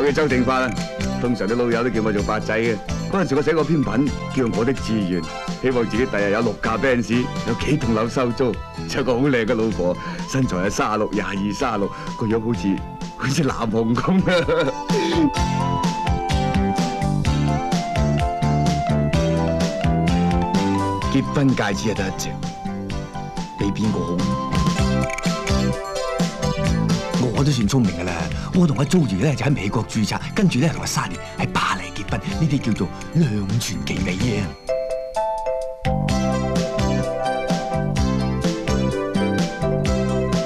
叫周定發啊，通常啲老友都叫我做發仔嘅。嗰陣時我寫過篇文，叫《我的志願》，希望自己第日有6架 Benz，有幾棟樓收租，有個好靚嘅老婆，身材係36、22、36，個樣好似南紅咁啊！結婚戒指係得一隻，俾邊個好？我都算聰明噶啦，我同阿 Joey 咧就喺美國註冊，跟住咧同阿 Sunny 喺巴黎結婚，呢啲叫做兩全其美啊！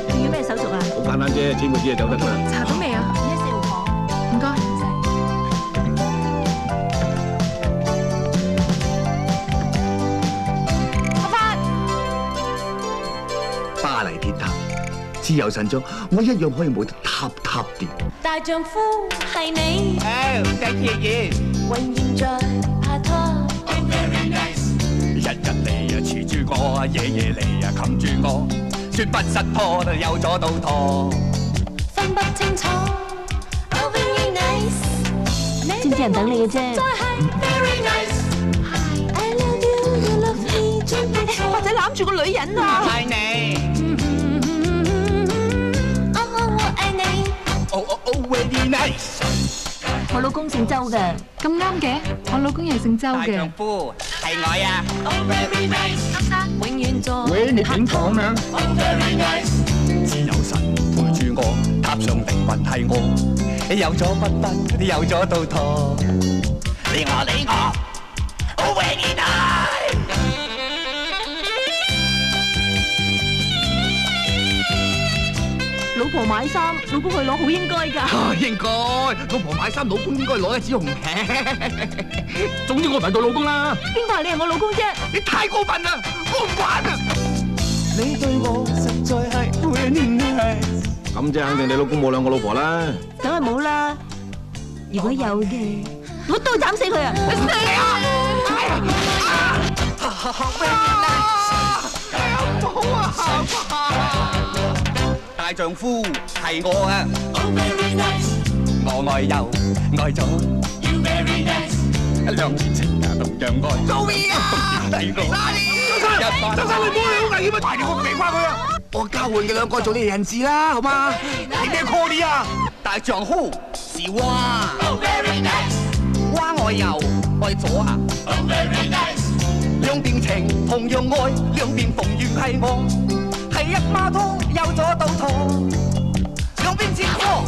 仲要咩手續啊？好簡單啫，簽個字就走得啦。查到未啊？4號房，唔該，唔使。阿發，巴黎鐵塔，自由神像，我一樣可以舞得塔塔掂。大丈夫係你，謝爺爺，永遠在拍拖。日日嚟啊持住我，夜夜嚟啊冚住我，絕不失拖，有咗到拖。分不清楚。Oh very nice，知唔知人等你嘅啫？再係 very nice。I love you，you love me，真不錯。發仔攬住個女人啊！係你，我愛你。very nice。我老公姓周嘅，咁啱嘅，我老公又姓周大丈嘅。夫係我呀。very nice。永遠在喂，你點講啊？ very nice。自由神陪住我，塔上靈魂係我，有咗不得，有咗到拖。你我very nice。老婆買衫，老公去攞好應該㗎。應該，老婆買衫，老公應該攞一支紅旗。總之我唔係佢老公啦。邊個話你係我老公啫？你太過分啦，我唔玩啊！你對我實在係 very nice。咁即係肯定你老公冇兩個老婆啦。梗係冇啦。如果有嘅，我刀斬死佢啊！大丈夫係我啊，我愛又愛咗兩件情啊，同樣愛。Joey啊，第個周生，你唔好你好危險啊！大條我避翻佢啊！我交換嘅兩個做你人質啦，好嗎？你咩 call 你啊？大丈夫是蛙，蛙愛右愛左啊，兩邊情同樣愛，兩邊逢緣係我。係一孖通，有咗到堂，兩邊接拖。